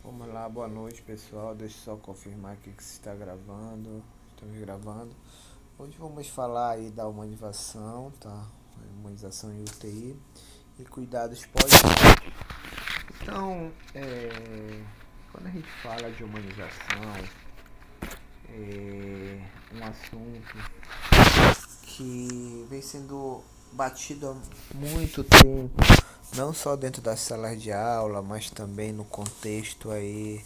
Vamos lá, boa noite pessoal. Deixa eu só confirmar aqui que se está gravando. Estamos gravando. Hoje vamos falar aí da humanização, tá? Humanização em UTI e cuidados pós. Então, quando a gente fala de humanização, é um assunto que vem sendo batido há muito tempo, não só dentro das salas de aula, mas também no contexto aí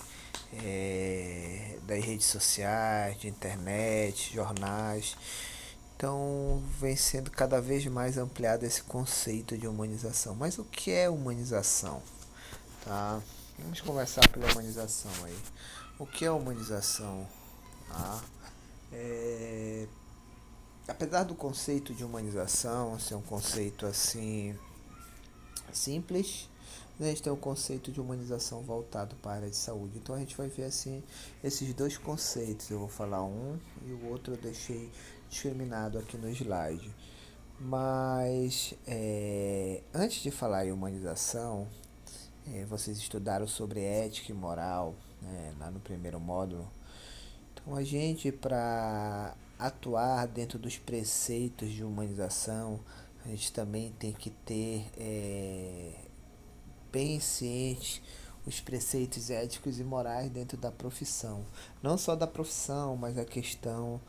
das redes sociais, de internet, jornais. Então vem sendo cada vez mais ampliado esse conceito de humanização. Mas o que é humanização? Tá? Vamos começar pela humanização aí. O que é humanização? Tá? É, Apesar do conceito de humanização ser um conceito assim simples, a gente tem o conceito de humanização voltado para a área de saúde. Então a gente vai ver assim esses dois conceitos. Eu vou falar um e o outro eu deixei discriminado aqui no slide. Mas antes de falar em humanização, vocês estudaram sobre ética e moral, né, lá no primeiro módulo. Então a gente, para atuar dentro dos preceitos de humanização, a gente também tem que ter bem ciente os preceitos éticos e morais dentro da profissão. Não só da profissão, mas a questão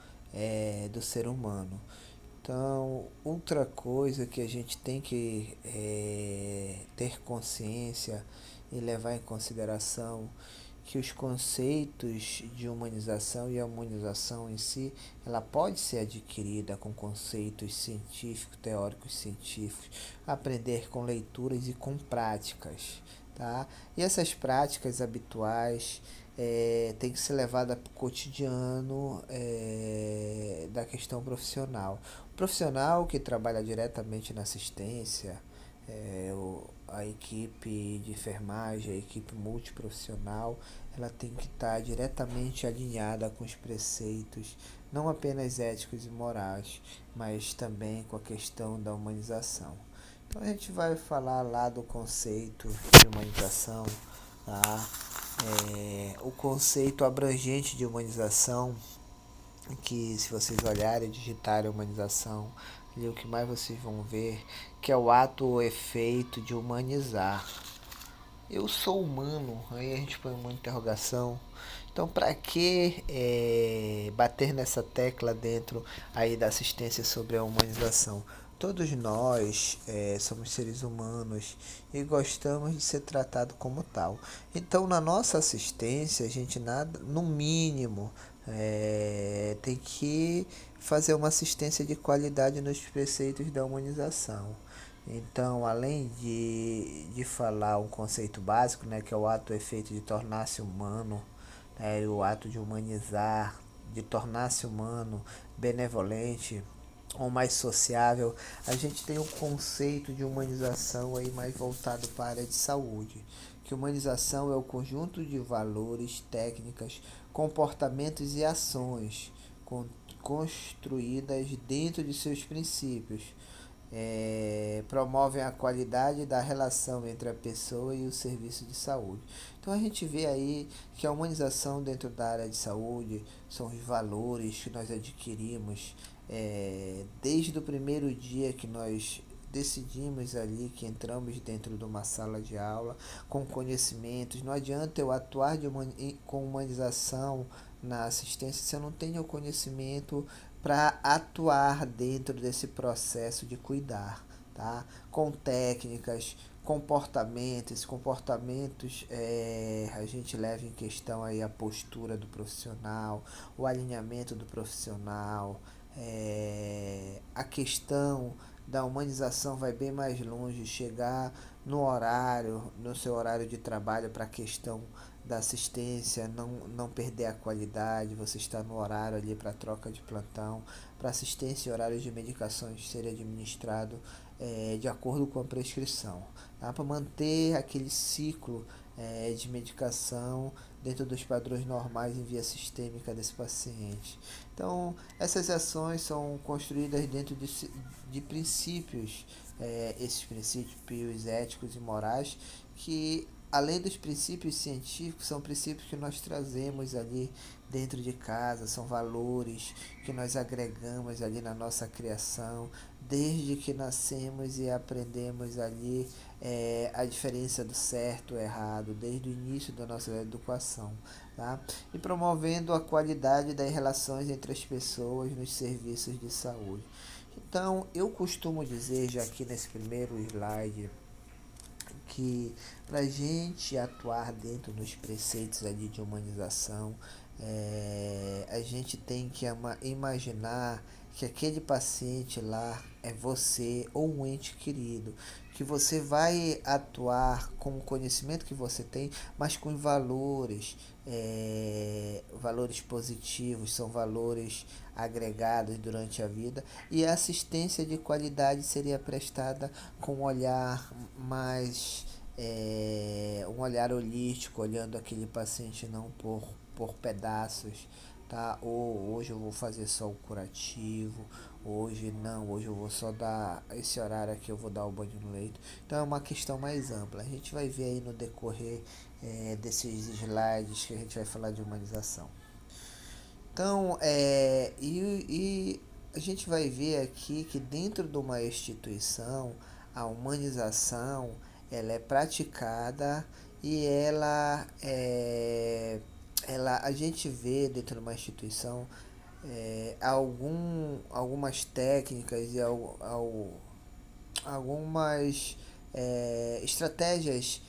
do ser humano. Então, outra coisa que a gente tem que ter consciência e levar em consideração que os conceitos de humanização e a humanização em si, ela pode ser adquirida com conceitos científicos, teóricos científicos, aprender com leituras e com práticas, tá? E essas práticas habituais tem que ser levada para o cotidiano da questão profissional. O profissional que trabalha diretamente na assistência, a equipe de enfermagem, a equipe multiprofissional, ela tem que estar diretamente alinhada com os preceitos, não apenas éticos e morais, mas também com a questão da humanização. Então a gente vai falar lá do conceito de humanização, tá? O conceito abrangente de humanização, que se vocês olharem e digitarem humanização, o que mais vocês vão ver, que é o ato ou efeito de humanizar. Eu sou humano, aí a gente põe uma interrogação. Então, para que bater nessa tecla dentro aí da assistência sobre a humanização? Todos nós somos seres humanos e gostamos de ser tratado como tal. Então, na nossa assistência, a gente nada, no mínimo, tem que fazer uma assistência de qualidade nos preceitos da humanização. Então, além de falar um conceito básico, né, que é o ato ou efeito de tornar-se humano, o ato de humanizar, de tornar-se humano, benevolente ou mais sociável, a gente tem um conceito de humanização aí mais voltado para a área de saúde. Que humanização é o conjunto de valores, técnicas, comportamentos e ações construídas dentro de seus princípios, promovem a qualidade da relação entre a pessoa e o serviço de saúde. Então a gente vê aí que a humanização dentro da área de saúde são os valores que nós adquirimos desde o primeiro dia que nós decidimos ali que entramos dentro de uma sala de aula com conhecimentos. Não adianta eu atuar com humanização na assistência se eu não tenho o conhecimento para atuar dentro desse processo de cuidar, tá? Com técnicas, comportamentos, a gente leva em questão aí a postura do profissional, o alinhamento do profissional, a questão da humanização vai bem mais longe, chegar no horário, no seu horário de trabalho, para a questão da assistência, não perder a qualidade, você está no horário ali para troca de plantão, para assistência e horários de medicações ser administrado de acordo com a prescrição, tá? Para manter aquele ciclo de medicação dentro dos padrões normais em via sistêmica desse paciente. Então, essas ações são construídas dentro de princípios, esses princípios éticos e morais que além dos princípios científicos, são princípios que nós trazemos ali dentro de casa, são valores que nós agregamos ali na nossa criação, desde que nascemos e aprendemos ali a diferença do certo e errado, desde o início da nossa educação, tá? E promovendo a qualidade das relações entre as pessoas nos serviços de saúde. Então, eu costumo dizer, já aqui nesse primeiro slide, que para a gente atuar dentro dos preceitos ali de humanização, a gente tem que imaginar que aquele paciente lá é você ou um ente querido, que você vai atuar com o conhecimento que você tem, mas com valores, valores positivos, são valores agregados durante a vida, e a assistência de qualidade seria prestada com um olhar mais um olhar holístico, olhando aquele paciente não por pedaços, tá? Ou hoje eu vou fazer só o curativo, hoje não, hoje eu vou só dar esse horário aqui, eu vou dar o banho no leito. Então é uma questão mais ampla. A gente vai ver aí no decorrer desses slides que a gente vai falar de humanização. Então, e a gente vai ver aqui que dentro de uma instituição, a humanização ela é praticada e a gente vê dentro de uma instituição algumas técnicas e algumas estratégias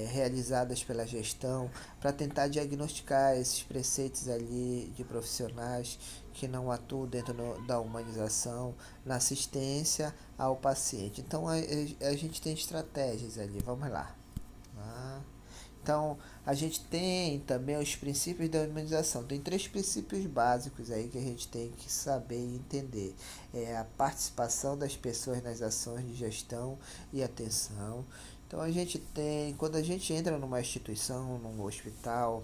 realizadas pela gestão para tentar diagnosticar esses preceitos ali de profissionais que não atuam dentro da humanização, na assistência ao paciente. Então a gente tem estratégias ali, vamos lá. Tá? Então, a gente tem também os princípios da humanização. Tem três princípios básicos aí que a gente tem que saber e entender. É a participação das pessoas nas ações de gestão e atenção. Então, a gente tem, quando a gente entra numa instituição, num hospital,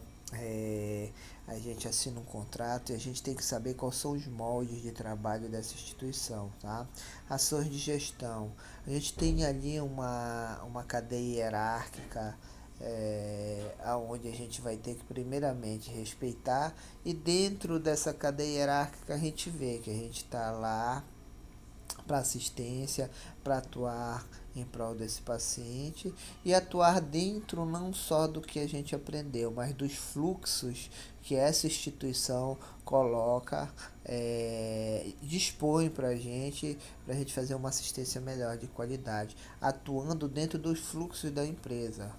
a gente assina um contrato e a gente tem que saber quais são os moldes de trabalho dessa instituição, tá? Ações de gestão. A gente tem ali uma cadeia hierárquica aonde a gente vai ter que primeiramente respeitar, e dentro dessa cadeia hierárquica a gente vê que a gente está lá para assistência, para atuar em prol desse paciente e atuar dentro não só do que a gente aprendeu, mas dos fluxos que essa instituição coloca, dispõe para a gente fazer uma assistência melhor de qualidade, atuando dentro dos fluxos da empresa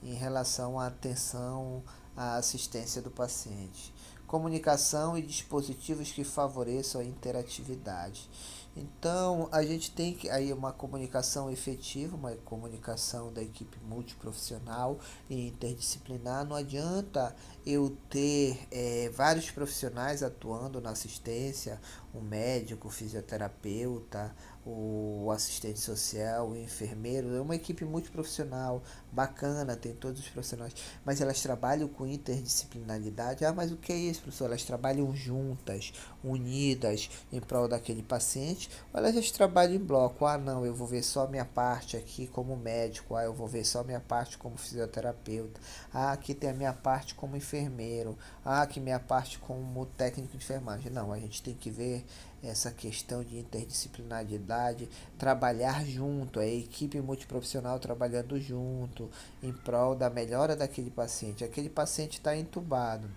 em relação à atenção à assistência do paciente. Comunicação e dispositivos que favoreçam a interatividade. Então, a gente tem que aí uma comunicação efetiva, uma comunicação da equipe multiprofissional e interdisciplinar. Não adianta eu ter vários profissionais atuando na assistência, um médico, o fisioterapeuta, o assistente social, o enfermeiro. É uma equipe multiprofissional, bacana, tem todos os profissionais, mas elas trabalham com interdisciplinaridade. Ah, mas o que é isso, professor? Elas trabalham juntas, unidas em prol daquele paciente, ou elas trabalham em bloco? Ah, não, eu vou ver só a minha parte aqui como médico, ah, eu vou ver só a minha parte como fisioterapeuta, ah, aqui tem a minha parte como enfermeiro, ah, aqui minha parte como técnico de enfermagem. Não, a gente tem que ver essa questão de interdisciplinaridade, trabalhar junto, a equipe multiprofissional trabalhando junto, em prol da melhora daquele paciente. Aquele paciente está entubado,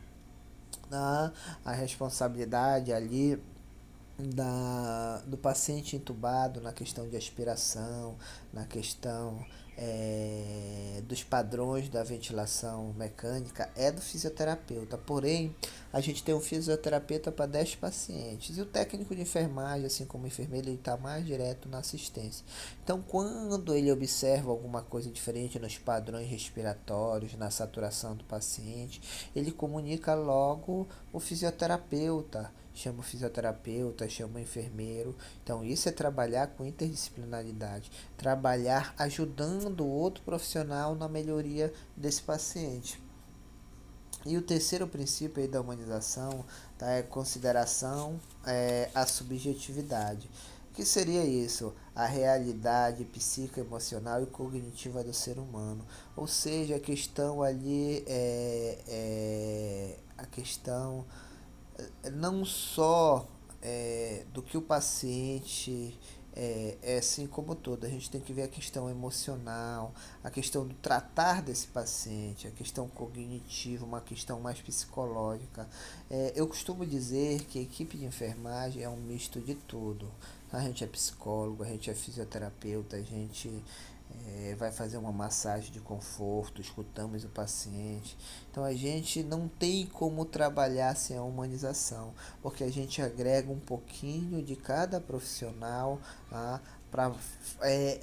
a responsabilidade ali do paciente entubado na questão de aspiração, na questão dos padrões da ventilação mecânica é do fisioterapeuta. Porém, a gente tem um fisioterapeuta para 10 pacientes e o técnico de enfermagem, assim como o enfermeiro, ele está mais direto na assistência. Então, quando ele observa alguma coisa diferente nos padrões respiratórios, na saturação do paciente, ele comunica logo o fisioterapeuta, chama o fisioterapeuta, chama o enfermeiro. Então, isso é trabalhar com interdisciplinaridade, trabalhar ajudando o outro profissional na melhoria desse paciente. E o terceiro princípio aí da humanização, tá, é consideração à subjetividade. que seria isso? A realidade psicoemocional e cognitiva do ser humano. Ou seja, a questão ali é a questão não só do que o paciente é assim como todo. A gente tem que ver a questão emocional, a questão do tratar desse paciente, a questão cognitiva, uma questão mais psicológica. Eu costumo dizer que a equipe de enfermagem é um misto de tudo. A gente é psicólogo, a gente é fisioterapeuta, a gente vai fazer uma massagem de conforto, escutamos o paciente. Então a gente não tem como trabalhar sem a humanização, porque a gente agrega um pouquinho de cada profissional para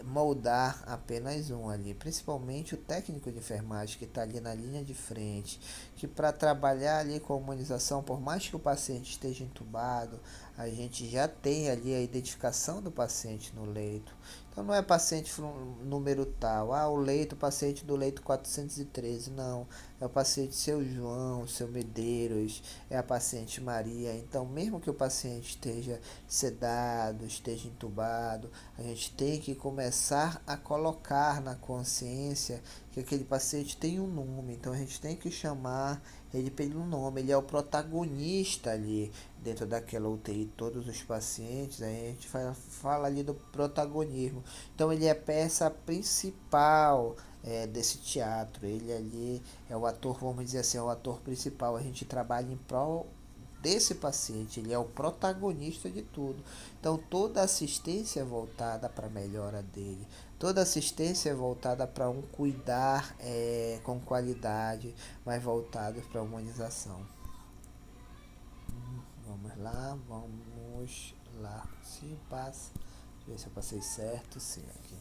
moldar apenas um ali, principalmente o técnico de enfermagem que está ali na linha de frente, que para trabalhar ali com a humanização, por mais que o paciente esteja entubado, a gente já tem ali a identificação do paciente no leito. Então não é paciente número tal, o leito, paciente do leito 413, não. É o paciente seu João, seu Medeiros, é a paciente Maria. Então, mesmo que o paciente esteja sedado, esteja entubado, a gente tem que começar a colocar na consciência que aquele paciente tem um nome. Então, a gente tem que chamar ele pelo nome. Ele é o protagonista ali dentro daquela UTI. Todos os pacientes, aí a gente fala ali do protagonismo. Então, ele é a peça principal desse teatro. Ele ali é o ator, vamos dizer assim, é o ator principal. A gente trabalha em prol desse paciente, ele é o protagonista de tudo. Então toda assistência é voltada para a melhora dele, toda assistência é voltada para um cuidar com qualidade, mas voltado para a humanização. Vamos lá, vamos lá. Se passa. Deixa eu ver se eu passei certo. Sim, aqui.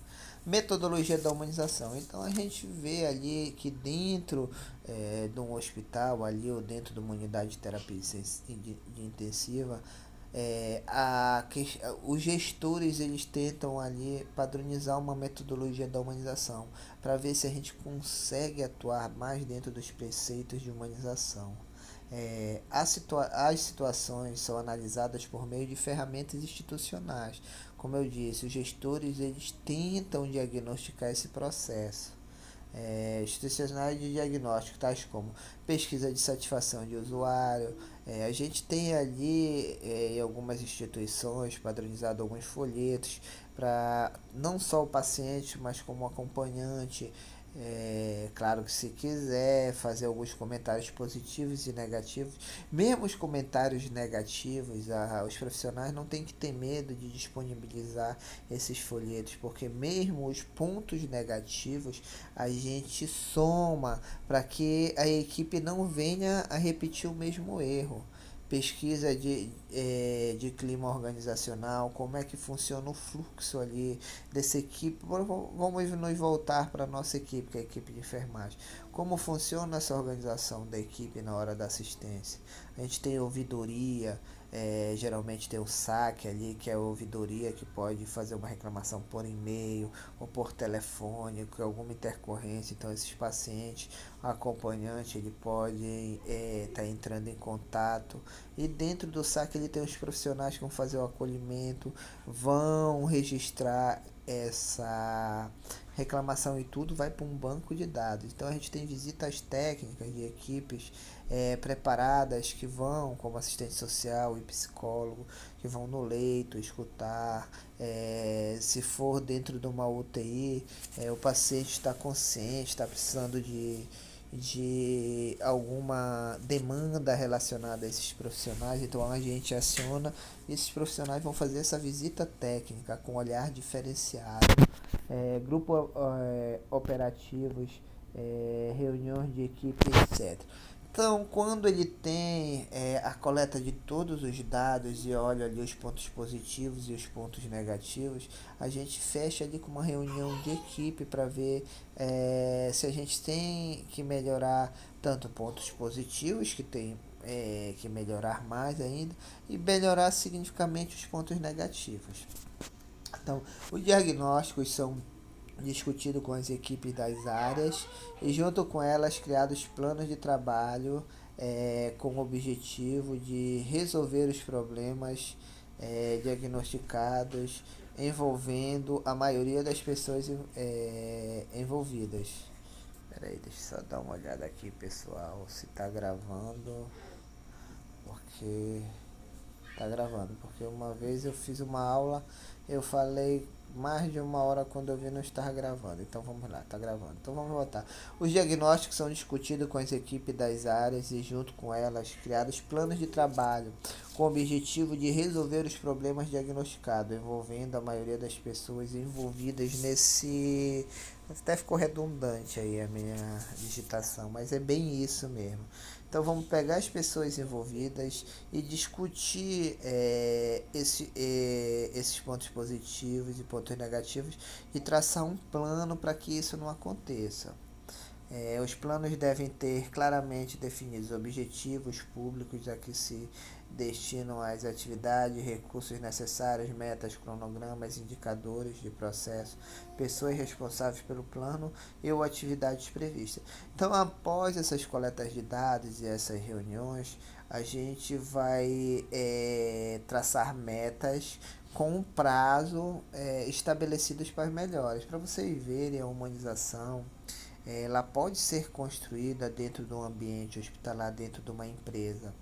Metodologia da humanização. Então a gente vê ali que dentro de um hospital, ali ou dentro de uma unidade de terapia de intensiva, os gestores eles tentam ali padronizar uma metodologia da humanização para ver se a gente consegue atuar mais dentro dos preceitos de humanização. As situações são analisadas por meio de ferramentas institucionais. Como eu disse, os gestores eles tentam diagnosticar esse processo. Institucionais de diagnóstico, tais como pesquisa de satisfação de usuário. A gente tem ali em algumas instituições padronizado alguns folhetos para não só o paciente, mas como acompanhante. Claro que se quiser fazer alguns comentários positivos e negativos, mesmo os comentários negativos, os profissionais não têm que ter medo de disponibilizar esses folhetos, porque mesmo os pontos negativos a gente soma para que a equipe não venha a repetir o mesmo erro. Pesquisa de clima organizacional, como é que funciona o fluxo ali dessa equipe. Vamos nos voltar para a nossa equipe, que é a equipe de enfermagem. Como funciona essa organização da equipe na hora da assistência? A gente tem ouvidoria, geralmente tem o SAC ali, que é a ouvidoria que pode fazer uma reclamação por e-mail ou por telefone, com alguma intercorrência. Então, esses pacientes, o acompanhante, ele pode estar entrando em contato. E dentro do SAC, ele tem os profissionais que vão fazer o acolhimento, vão registrar essa reclamação e tudo vai para um banco de dados. Então a gente tem visitas técnicas de equipes preparadas que vão, como assistente social e psicólogo, que vão no leito escutar. Se for dentro de uma UTI, o paciente está consciente, está precisando de alguma demanda relacionada a esses profissionais, então a gente aciona, esses profissionais vão fazer essa visita técnica com olhar diferenciado, grupos operativos, reuniões de equipe, etc. Então, quando ele tem a coleta de todos os dados e olha ali os pontos positivos e os pontos negativos, a gente fecha ali com uma reunião de equipe para ver se a gente tem que melhorar tanto pontos positivos, que tem que melhorar mais ainda, e melhorar significativamente os pontos negativos. Então, os diagnósticos são discutido com as equipes das áreas e junto com elas criados planos de trabalho com o objetivo de resolver os problemas diagnosticados, envolvendo a maioria das pessoas envolvidas. Peraí, deixa eu só dar uma olhada aqui, pessoal, se tá gravando, porque tá gravando, porque uma vez eu fiz uma aula, eu falei mais de uma hora quando eu vi não estar gravando. Então vamos lá, tá gravando. Então vamos voltar. Os diagnósticos são discutidos com as equipes das áreas e junto com elas criados planos de trabalho com o objetivo de resolver os problemas diagnosticados, envolvendo a maioria das pessoas envolvidas nesse. Até ficou redundante aí a minha digitação, mas é bem isso mesmo. Então vamos pegar as pessoas envolvidas e discutir esses pontos positivos e pontos negativos e traçar um plano para que isso não aconteça. Os planos devem ter claramente definidos objetivos públicos a que se destinam as atividades, recursos necessários, metas, cronogramas, indicadores de processo, pessoas responsáveis pelo plano e ou atividades previstas. Então, após essas coletas de dados e essas reuniões, a gente vai traçar metas com um prazo estabelecidos para as melhores, para vocês verem a humanização. Ela pode ser construída dentro de um ambiente hospitalar, dentro de uma empresa.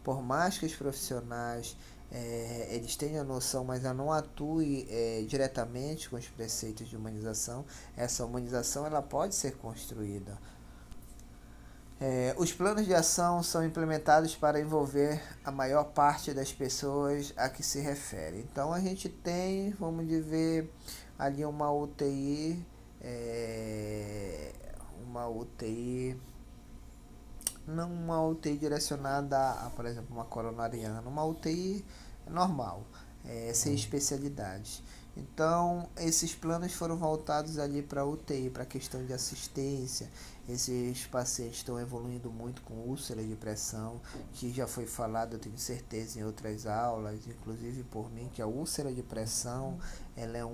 Por mais que os profissionais eles tenham noção, mas ela não atue diretamente com os preceitos de humanização, essa humanização ela pode ser construída. Os planos de ação são implementados para envolver a maior parte das pessoas a que se refere. Então a gente tem, vamos dizer, ali uma UTI, não uma UTI direcionada a, por exemplo, uma coronariana, uma UTI normal, sem especialidades. Então, esses planos foram voltados ali para a UTI, para a questão de assistência. Esses pacientes estão evoluindo muito com úlcera de pressão, que já foi falado, eu tenho certeza, em outras aulas, inclusive por mim, que a úlcera de pressão ela é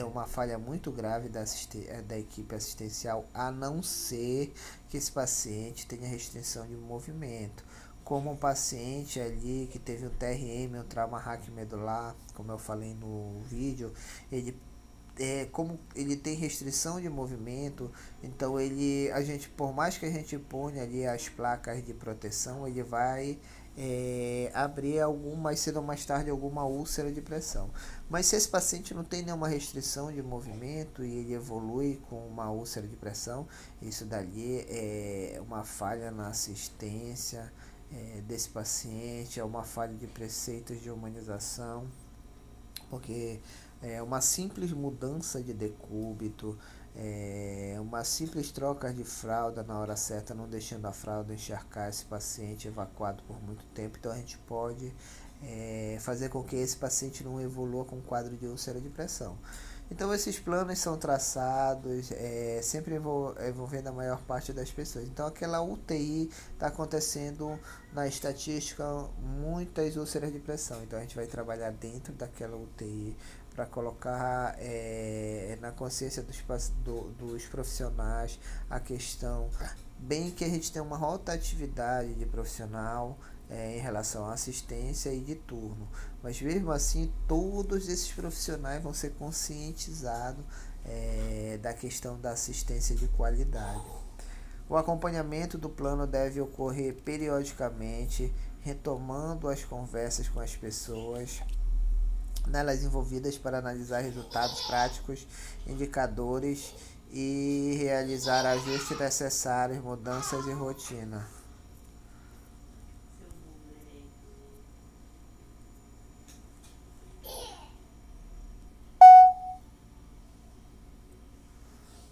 uma falha muito grave da equipe assistencial, a não ser que esse paciente tenha restrição de movimento. Como um paciente ali que teve um TRM, um trauma raquimedular, como eu falei no vídeo, ele como ele tem restrição de movimento, então a gente, por mais que a gente ponha ali as placas de proteção, ele vai abrir mais cedo ou mais tarde alguma úlcera de pressão. Mas se esse paciente não tem nenhuma restrição de movimento e ele evolui com uma úlcera de pressão, isso dali é uma falha na assistência desse paciente, é uma falha de preceitos de humanização, porque uma simples mudança de decúbito, uma simples troca de fralda na hora certa, não deixando a fralda encharcar esse paciente evacuado por muito tempo, então a gente pode fazer com que esse paciente não evolua com um quadro de úlcera de pressão. Então esses planos são traçados, sempre envolvendo a maior parte das pessoas. Então aquela UTI está acontecendo na estatística muitas úlceras de pressão. Então a gente vai trabalhar dentro daquela UTI para colocar na consciência dos profissionais a questão, bem que a gente tem uma rotatividade de profissional em relação à assistência e de turno, mas mesmo assim todos esses profissionais vão ser conscientizados da questão da assistência de qualidade. O acompanhamento do plano deve ocorrer periodicamente, retomando as conversas com as pessoas nelas envolvidas para analisar resultados práticos, indicadores e realizar ajustes necessários, mudanças em rotina.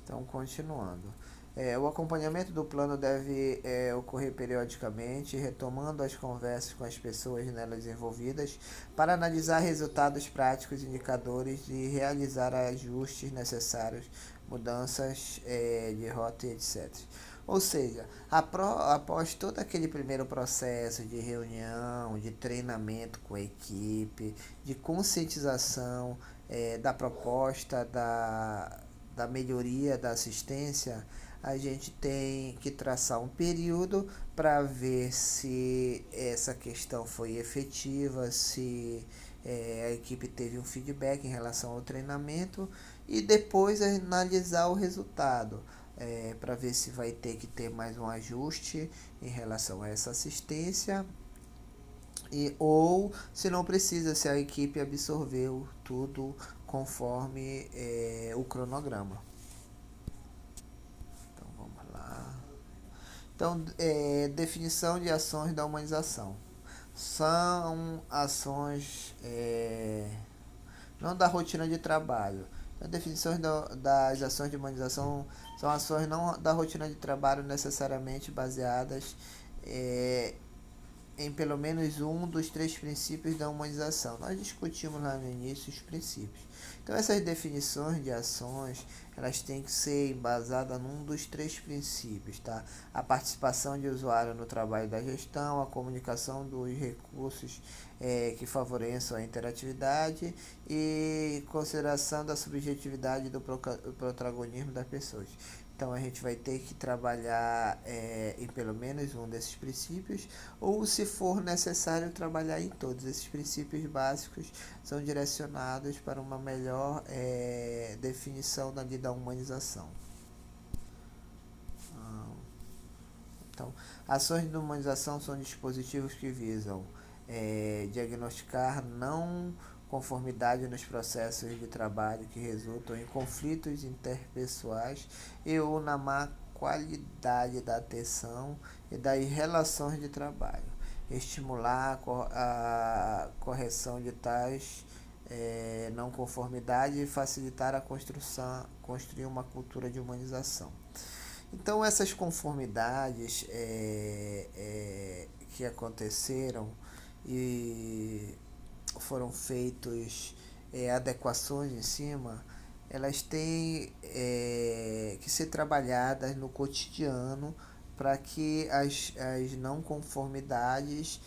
Então, continuando. O acompanhamento do plano deve ocorrer periodicamente, retomando as conversas com as pessoas nelas envolvidas para analisar resultados práticos, indicadores e realizar ajustes necessários, mudanças de rota e etc. Ou seja, após todo aquele primeiro processo de reunião, de treinamento com a equipe, de conscientização da proposta da melhoria da assistência, a gente tem que traçar um período para ver se essa questão foi efetiva, se a equipe teve um feedback em relação ao treinamento e depois analisar o resultado. Para ver se vai ter que ter mais um ajuste em relação a essa assistência ou se não precisa, se a equipe absorveu tudo conforme o cronograma. Então vamos lá. Então, definição de ações da humanização. São ações não da rotina de trabalho. As definições das ações de humanização são ações não da rotina de trabalho necessariamente baseadas em pelo menos um dos três princípios da humanização. Nós discutimos lá no início os princípios. Então essas definições de ações, elas têm que ser embasadas num dos três princípios, tá? A participação de usuário no trabalho da gestão, a comunicação dos recursos que favoreçam a interatividade e consideração da subjetividade do protagonismo das pessoas. Então a gente vai ter que trabalhar em pelo menos um desses princípios, ou se for necessário trabalhar em todos. Esses princípios básicos são direcionados para uma melhor definição da humanização. Então, ações de humanização são dispositivos que visam diagnosticar não conformidade nos processos de trabalho que resultam em conflitos interpessoais e ou na má qualidade da atenção e das relações de trabalho, estimular a correção de tais não conformidade e facilitar a construir uma cultura de humanização. Então essas conformidades que aconteceram e foram feitas adequações em cima, elas têm que ser trabalhadas no cotidiano para que as não conformidades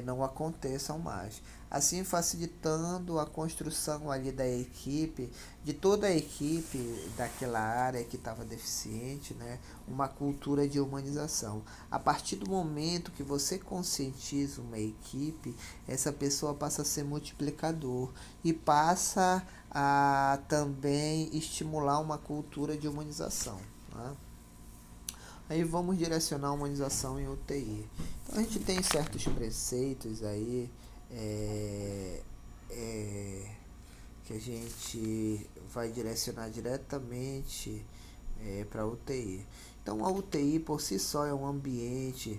não aconteçam mais. Assim facilitando a construção ali da equipe, de toda a equipe daquela área que estava deficiente, né? Uma cultura de humanização. A partir do momento que você conscientiza uma equipe, essa pessoa passa a ser multiplicador e passa a também estimular uma cultura de humanização, né? Aí vamos direcionar a humanização em UTI. Então a gente tem certos preceitos aí que a gente vai direcionar diretamente para a UTI. Então a UTI por si só é um ambiente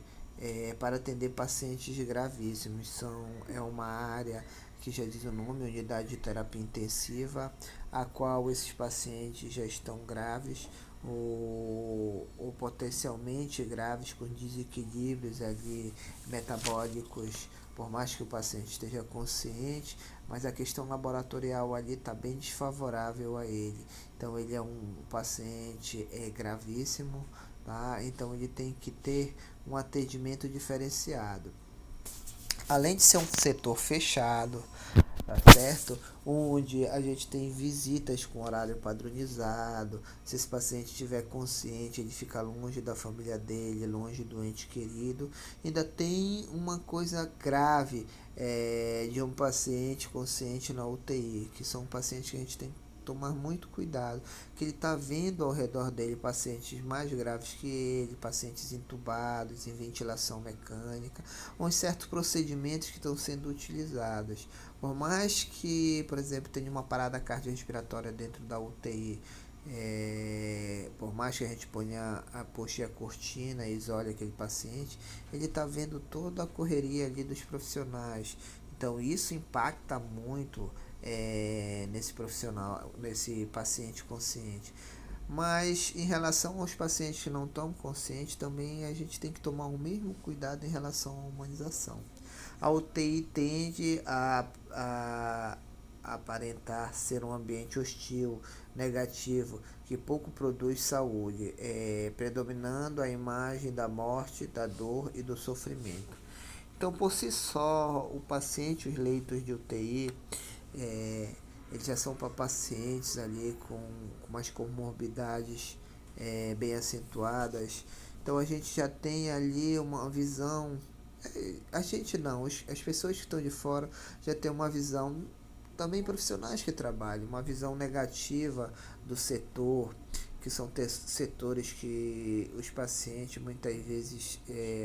para atender pacientes gravíssimos. É uma área que já diz o nome, unidade de terapia intensiva, a qual esses pacientes já estão graves ou potencialmente graves com desequilíbrios ali metabólicos, por mais que o paciente esteja consciente, mas a questão laboratorial ali está bem desfavorável a ele. Então ele é um paciente gravíssimo, tá? Então ele tem que ter um atendimento diferenciado. Além de ser um setor fechado, tá certo? Onde a gente tem visitas com horário padronizado. Se esse paciente estiver consciente, ele fica longe da família dele, longe do ente querido. Ainda tem uma coisa grave de um paciente consciente na UTI, que são pacientes que a gente tem que tomar muito cuidado, que ele está vendo ao redor dele pacientes mais graves que ele, pacientes entubados, em ventilação mecânica, ou em certos procedimentos que estão sendo utilizados. Por mais que, por exemplo, tenha uma parada cardiorrespiratória dentro da UTI, por mais que a gente ponha puxe a cortina e isole aquele paciente, ele está vendo toda a correria ali dos profissionais. Então isso impacta muito nesse profissional, nesse paciente consciente. Mas em relação aos pacientes que não estão conscientes, também a gente tem que tomar o mesmo cuidado em relação à humanização. A UTI tende a aparentar ser um ambiente hostil, negativo, que pouco produz saúde, predominando a imagem da morte, da dor e do sofrimento. Então, por si só, o paciente, os leitos de UTI, eles já são para pacientes ali com umas comorbidades bem acentuadas. Então a gente já tem ali uma visão, a gente não, as pessoas que estão de fora já tem uma visão, também profissionais que trabalham, uma visão negativa do setor, que são setores que os pacientes muitas vezes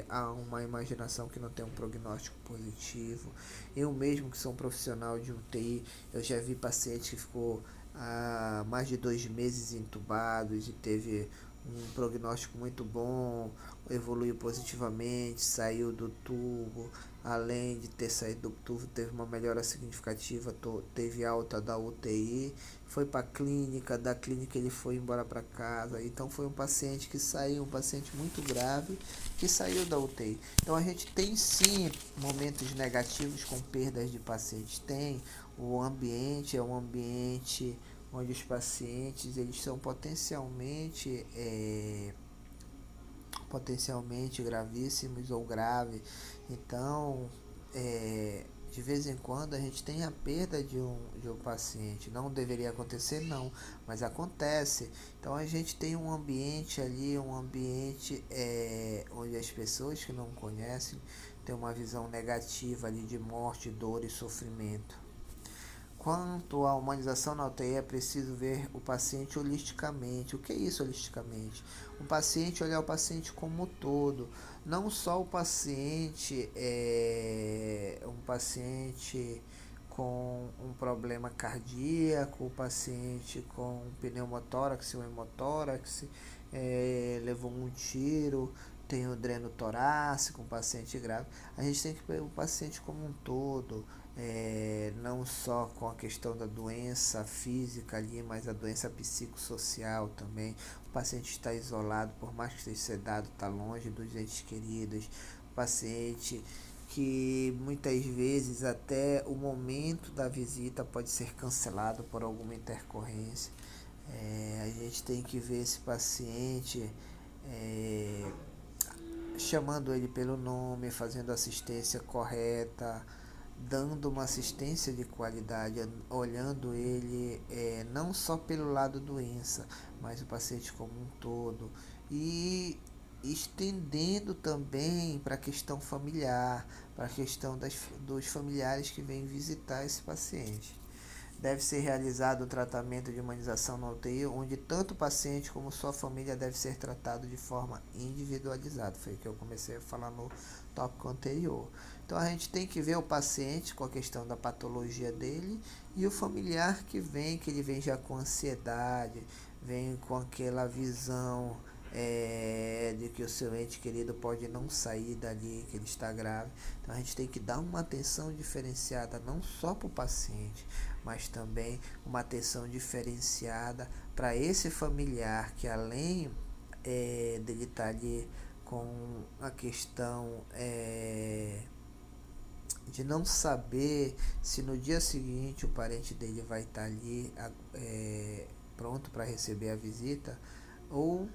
há uma imaginação que não tem um prognóstico positivo. Eu mesmo que sou um profissional de UTI, eu já vi paciente que ficou há mais de 2 meses entubados e teve um prognóstico muito bom, evoluiu positivamente, saiu do tubo, além de ter saído do tubo, teve uma melhora significativa, teve alta da UTI, foi para a clínica, da clínica ele foi embora para casa. Então foi um paciente que saiu, um paciente muito grave, que saiu da UTI. Então a gente tem sim momentos negativos com perdas de pacientes. Tem o ambiente, é um ambiente onde os pacientes eles são potencialmente gravíssimos ou graves. Então, de vez em quando a gente tem a perda de um paciente. Não deveria acontecer, não, mas acontece. Então a gente tem um ambiente ali, um ambiente onde as pessoas que não conhecem têm uma visão negativa ali de morte, dor e sofrimento. Quanto à humanização na UTI, é preciso ver o paciente holisticamente. O que é isso holisticamente? O paciente olhar o paciente como um todo, não só o paciente um paciente com um problema cardíaco, o paciente com um pneumotórax ou hemotórax, levou um tiro, tem o dreno torácico, um paciente grave. A gente tem que ver o paciente como um todo, não só com a questão da doença física ali, mas a doença psicossocial também. O paciente está isolado, por mais que esteja sedado, está longe dos entes queridos. O paciente que muitas vezes até o momento da visita pode ser cancelado por alguma intercorrência. A gente tem que ver esse paciente, chamando ele pelo nome, fazendo assistência correta, dando uma assistência de qualidade, olhando ele não só pelo lado doença, mas o paciente como um todo, e estendendo também para a questão familiar, para a questão dos familiares que vêm visitar esse paciente. Deve ser realizado o tratamento de humanização na UTI, onde tanto o paciente como sua família deve ser tratado de forma individualizada. Foi o que eu comecei a falar no tópico anterior. Então a gente tem que ver o paciente com a questão da patologia dele e o familiar que ele vem já com ansiedade, vem com aquela visão de que o seu ente querido pode não sair dali, que ele está grave. Então a gente tem que dar uma atenção diferenciada não só para o paciente, mas também uma atenção diferenciada para esse familiar que além dele estar ali com a questão de não saber se no dia seguinte o parente dele vai estar ali pronto para receber a visita, ou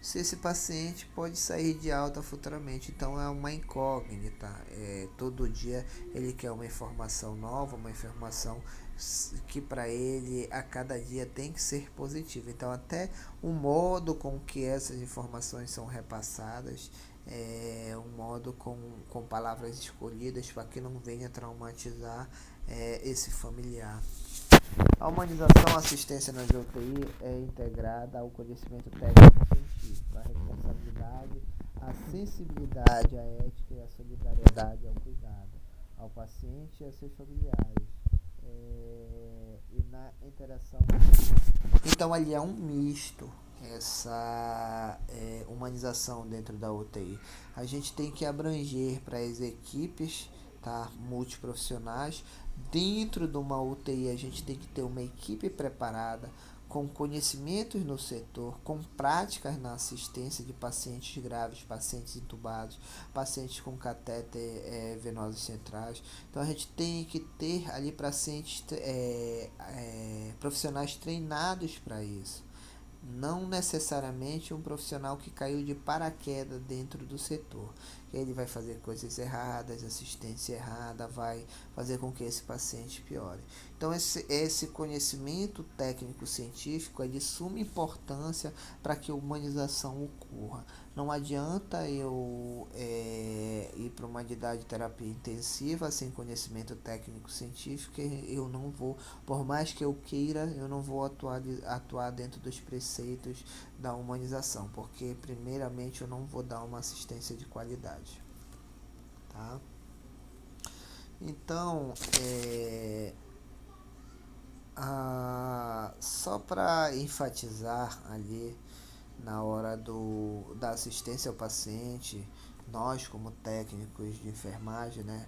se esse paciente pode sair de alta futuramente. Então é uma incógnita. Todo dia ele quer uma informação nova, uma informação que para ele a cada dia tem que ser positiva. Então até o modo com que essas informações são repassadas, um modo com palavras escolhidas para que não venha traumatizar esse familiar. A humanização assistência nas UTI é integrada ao conhecimento técnico-científico, à responsabilidade, à sensibilidade, à ética e à solidariedade, ao cuidado, ao paciente e a seus familiares, e na interação. Então ali é um misto essa humanização dentro da UTI. A gente tem que abranger para as equipes, tá, multiprofissionais. Dentro de uma UTI a gente tem que ter uma equipe preparada, com conhecimentos no setor, com práticas na assistência de pacientes graves, pacientes entubados, pacientes com catéter venosos centrais. Então a gente tem que ter ali pacientes profissionais treinados para isso. não necessariamente um profissional que caiu de paraquedas dentro do setor. Ele vai fazer coisas erradas, assistência errada, vai fazer com que esse paciente piore. Então, esse conhecimento técnico-científico é de suma importância para que a humanização ocorra. Não adianta eu ir para uma unidade de terapia intensiva sem conhecimento técnico-científico, eu não vou, por mais que eu queira, eu não vou atuar dentro dos preceitos da humanização, porque primeiramente eu não vou dar uma assistência de qualidade. Tá? Então, só para enfatizar ali na hora da assistência ao paciente, nós como técnicos de enfermagem, né,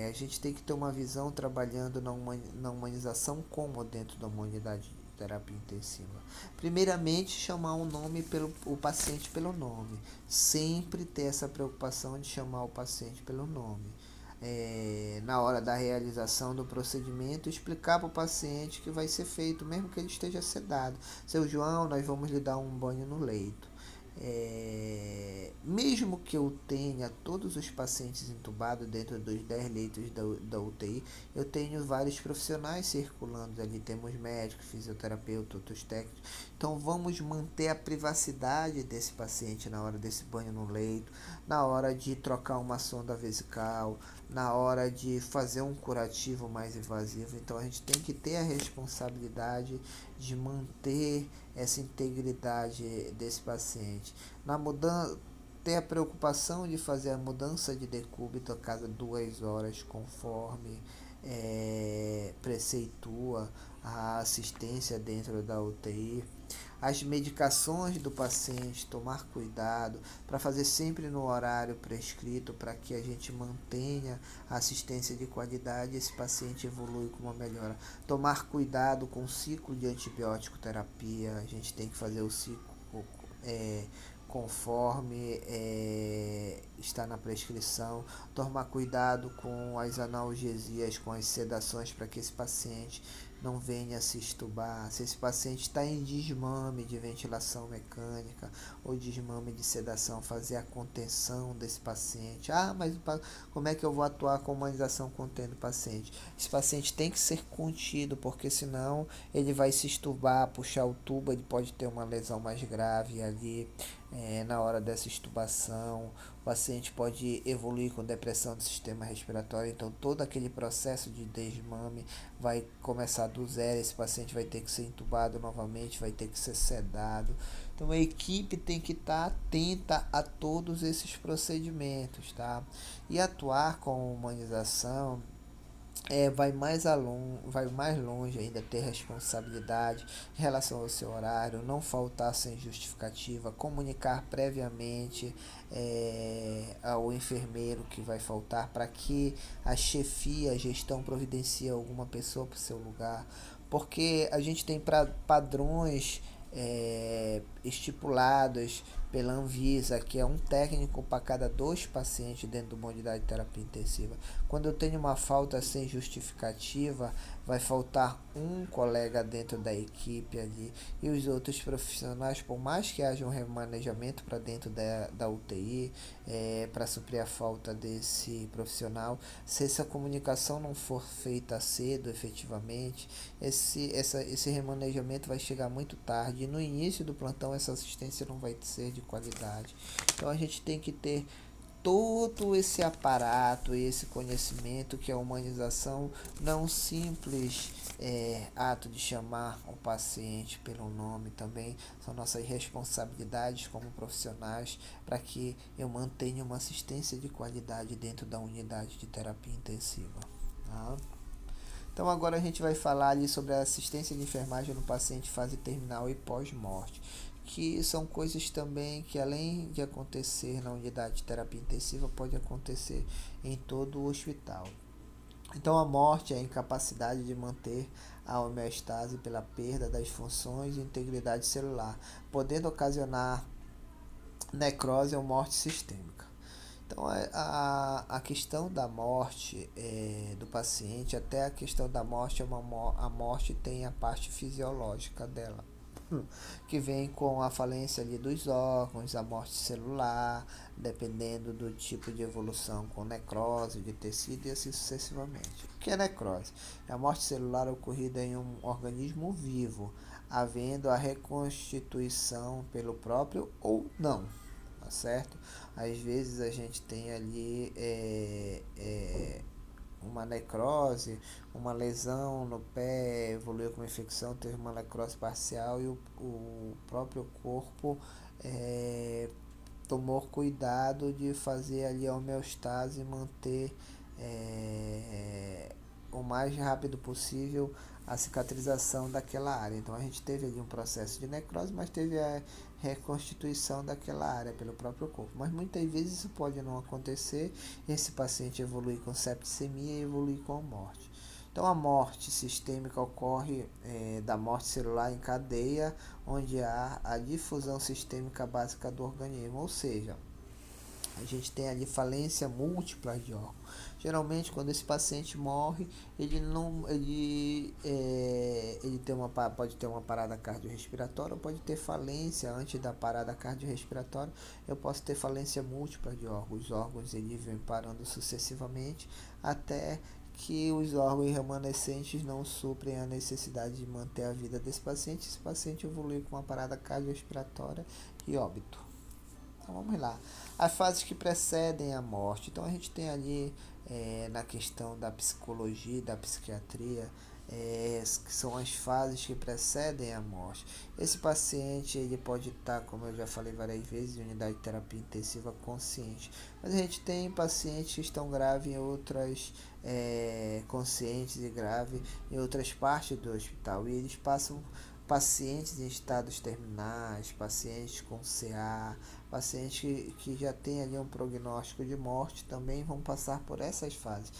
a gente tem que ter uma visão trabalhando na humanização como dentro da uma unidade de terapia intensiva. Primeiramente, chamar o paciente pelo nome. Sempre ter essa preocupação de chamar o paciente pelo nome. Na hora da realização do procedimento, explicar para o paciente que vai ser feito, mesmo que ele esteja sedado. Seu João, nós vamos lhe dar um banho no leito. Mesmo que eu tenha todos os pacientes entubados dentro dos 10 leitos da UTI, eu tenho vários profissionais circulando ali, temos médicos, fisioterapeutas, outros técnicos, então vamos manter a privacidade desse paciente na hora desse banho no leito, na hora de trocar uma sonda vesical, na hora de fazer um curativo mais invasivo. Então a gente tem que ter a responsabilidade de manter essa integridade desse paciente. Na mudança, ter a preocupação de fazer a mudança de decúbito a cada 2 horas, conforme preceitua a assistência dentro da UTI. As medicações do paciente, tomar cuidado para fazer sempre no horário prescrito, para que a gente mantenha a assistência de qualidade e esse paciente evolui com uma melhora. Tomar cuidado com o ciclo de antibiótico terapia, a gente tem que fazer o ciclo conforme está na prescrição, tomar cuidado com as analgesias, com as sedações, para que esse paciente não venha se estubar. Se esse paciente está em desmame de ventilação mecânica ou desmame de sedação, fazer a contenção desse paciente. Mas como é que eu vou atuar com humanização contendo o paciente? Esse paciente tem que ser contido, porque senão ele vai se estubar, puxar o tubo, ele pode ter uma lesão mais grave ali. Na hora dessa extubação, o paciente pode evoluir com depressão do sistema respiratório, então todo aquele processo de desmame vai começar do zero, esse paciente vai ter que ser entubado novamente, vai ter que ser sedado. Então a equipe tem que estar atenta a todos esses procedimentos, tá? E atuar com humanização vai mais longe ainda, ter responsabilidade em relação ao seu horário, não faltar sem justificativa, comunicar previamente ao enfermeiro que vai faltar, para que a chefia, a gestão providencie alguma pessoa para o seu lugar, porque a gente tem padrões estipulados pela Anvisa, que é um técnico para cada 2 pacientes dentro de uma unidade de terapia intensiva. Quando eu tenho uma falta sem justificativa, vai faltar um colega dentro da equipe ali, e os outros profissionais, por mais que haja um remanejamento para dentro da UTI, para suprir a falta desse profissional, se essa comunicação não for feita cedo, efetivamente, esse remanejamento vai chegar muito tarde, e no início do plantão essa assistência não vai ser de qualidade. Então a gente tem que ter todo esse aparato e esse conhecimento, que a humanização não simples ato de chamar o paciente pelo nome, também são nossas responsabilidades como profissionais, para que eu mantenha uma assistência de qualidade dentro da unidade de terapia intensiva. Tá? Então agora a gente vai falar ali sobre a assistência de enfermagem no paciente fase terminal e pós-morte, que são coisas também que, além de acontecer na unidade de terapia intensiva, pode acontecer em todo o hospital. Então a morte é a incapacidade de manter a homeostase pela perda das funções e integridade celular, podendo ocasionar necrose ou morte sistêmica. Então a questão da morte do paciente, até a questão da morte, a morte tem a parte fisiológica dela. que vem com a falência ali dos órgãos, a morte celular, dependendo do tipo de evolução, com necrose de tecido e assim sucessivamente. O que é necrose? É a morte celular ocorrida em um organismo vivo, havendo a reconstituição pelo próprio ou não, tá certo? Às vezes a gente tem ali uma necrose, uma lesão no pé, evoluiu com uma infecção, teve uma necrose parcial e o próprio corpo é, tomou cuidado de fazer ali a homeostase e manter o mais rápido possível a cicatrização daquela área. Então a gente teve ali um processo de necrose, mas teve a reconstituição daquela área pelo próprio corpo. Mas muitas vezes isso pode não acontecer, esse paciente evolui com septicemia e evolui com a morte. Então a morte sistêmica ocorre da morte celular em cadeia, onde há a difusão sistêmica básica do organismo, ou seja, a gente tem ali falência múltipla de órgãos. Geralmente, quando esse paciente morre, ele não, ele tem pode ter uma parada cardiorrespiratória, ou pode ter falência antes da parada cardiorrespiratória. Eu posso ter falência múltipla de órgãos. Os órgãos eles vêm parando sucessivamente até que os órgãos remanescentes não suprem a necessidade de manter a vida desse paciente. Esse paciente evolui com uma parada cardiorrespiratória e óbito. Então vamos lá. As fases que precedem a morte. Então a gente tem ali na questão da psicologia e da psiquiatria, que são as fases que precedem a morte. Esse paciente ele pode estar, como eu já falei várias vezes, em unidade de terapia intensiva consciente. Mas a gente tem pacientes que estão graves em outras, conscientes e graves em outras partes do hospital. E eles passam pacientes em estados terminais, pacientes com CA, pacientes que já têm ali um prognóstico de morte também vão passar por essas fases.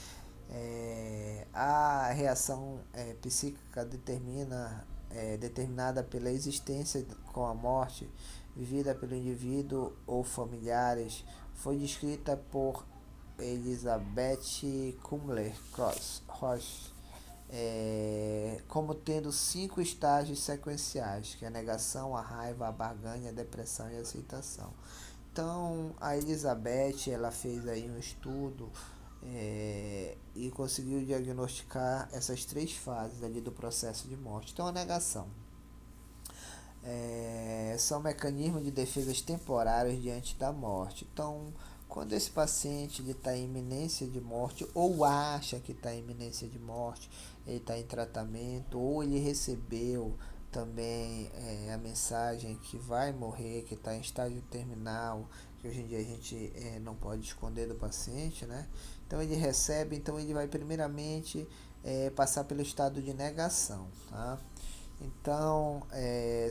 A reação psíquica determinada pela existência com a morte vivida pelo indivíduo ou familiares foi descrita por Elizabeth Kubler-Ross como tendo 5 estágios sequenciais, que é a negação, a raiva, a barganha, a depressão e a aceitação. Então, a Elizabeth, ela fez aí um estudo e conseguiu diagnosticar essas 3 fases ali do processo de morte. Então, a negação são mecanismos de defesas temporários diante da morte. Então, quando esse paciente está em iminência de morte ou acha que está em iminência de morte, ele está em tratamento ou ele recebeu também a mensagem que vai morrer, que está em estágio terminal, que hoje em dia a gente não pode esconder do paciente, né? Então ele recebe, então ele vai primeiramente passar pelo estado de negação, tá? Então,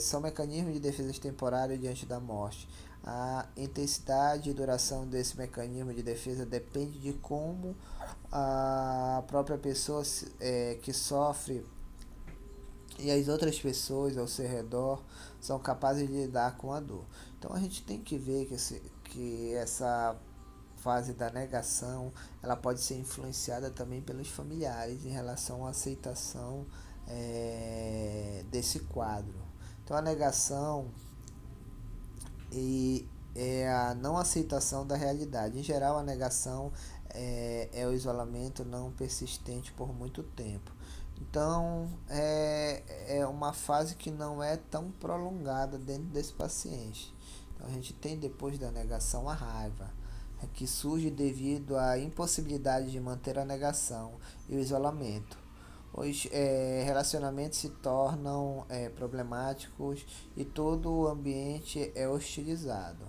são mecanismos de defesa temporária diante da morte. A intensidade e duração desse mecanismo de defesa depende de como a própria pessoa que sofre e as outras pessoas ao seu redor são capazes de lidar com a dor. Então a gente tem que ver que essa fase da negação ela pode ser influenciada também pelos familiares em relação à aceitação desse quadro. Então a negação é a não aceitação da realidade. Em geral, a negação é o isolamento não persistente por muito tempo. Então, é uma fase que não é tão prolongada dentro desse paciente. Então, a gente tem depois da negação a raiva, que surge devido à impossibilidade de manter a negação e o isolamento. Os relacionamentos se tornam problemáticos e todo o ambiente é hostilizado.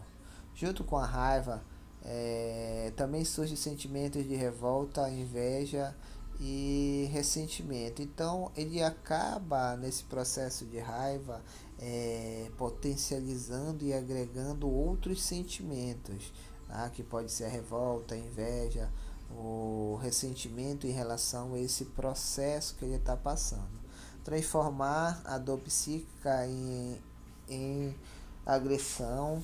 Junto com a raiva, também surgem sentimentos de revolta, inveja e ressentimento. Então, ele acaba nesse processo de raiva potencializando e agregando outros sentimentos, tá? Que pode ser a revolta, a inveja, o ressentimento em relação a esse processo que ele está passando. Transformar a dor psíquica em agressão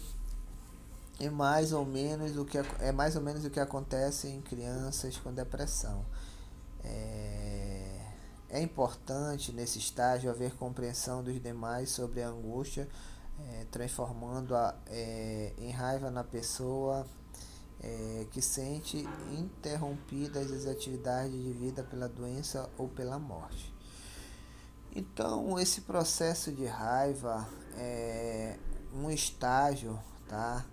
é mais ou menos o que acontece em crianças com depressão. É, É importante nesse estágio haver compreensão dos demais sobre a angústia, transformando-a em raiva na pessoa que sente interrompidas as atividades de vida pela doença ou pela morte. Então, esse processo de raiva é um estágio, tá?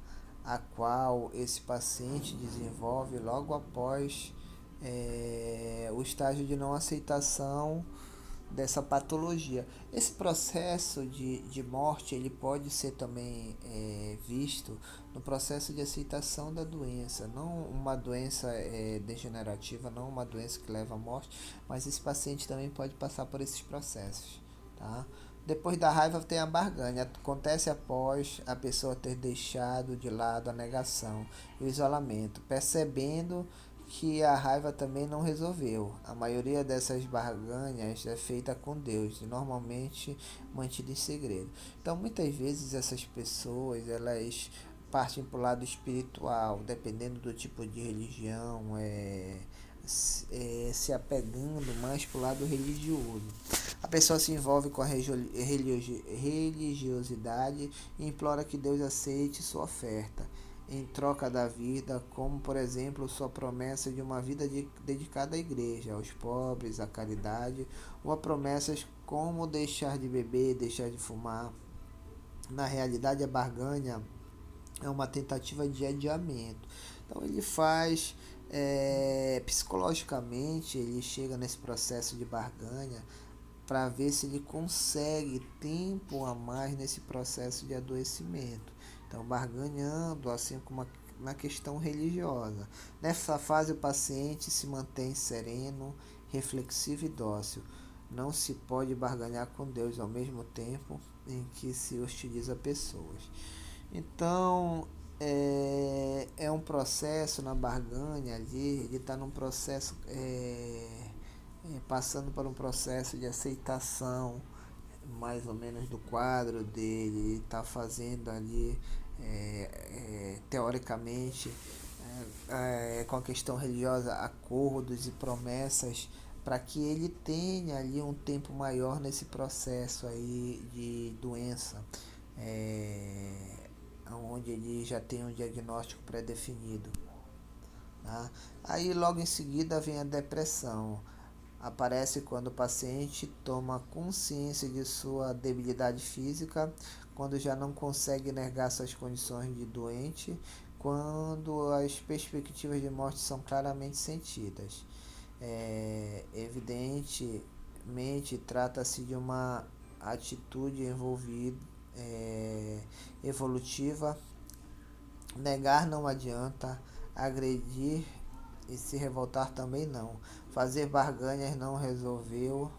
A qual esse paciente desenvolve logo após o estágio de não aceitação dessa patologia. Esse processo de morte ele pode ser também visto no processo de aceitação da doença, não uma doença degenerativa, não uma doença que leva à morte, mas esse paciente também pode passar por esses processos, tá? Depois da raiva tem a barganha, acontece após a pessoa ter deixado de lado a negação e o isolamento, percebendo que a raiva também não resolveu. A maioria dessas barganhas é feita com Deus e normalmente mantida em segredo. Então, muitas vezes essas pessoas, elas partem para o lado espiritual, dependendo do tipo de religião, se apegando mais para o lado religioso. A pessoa se envolve com a religiosidade e implora que Deus aceite sua oferta em troca da vida, como por exemplo sua promessa de uma vida dedicada à igreja, aos pobres, à caridade, ou a promessas como deixar de beber, deixar de fumar. Na realidade, a barganha é uma tentativa de adiamento. Então ele faz psicologicamente, ele chega nesse processo de barganha para ver se ele consegue tempo a mais nesse processo de adoecimento. Então, barganhando, assim como na questão religiosa. Nessa fase, o paciente se mantém sereno, reflexivo e dócil. Não se pode barganhar com Deus ao mesmo tempo em que se hostiliza pessoas. Então, é um processo na barganha ali, ele está num processo passando por um processo de aceitação mais ou menos do quadro dele, está fazendo ali teoricamente com a questão religiosa acordos e promessas para que ele tenha ali um tempo maior nesse processo aí de doença, onde ele já tem um diagnóstico pré-definido. Tá? Aí logo em seguida vem a depressão. Aparece quando o paciente toma consciência de sua debilidade física, quando já não consegue negar suas condições de doente, quando as perspectivas de morte são claramente sentidas. Evidentemente, trata-se de uma atitude envolvida, evolutiva. Negar não adianta, agredir e se revoltar também não. Fazer barganhas não resolveu.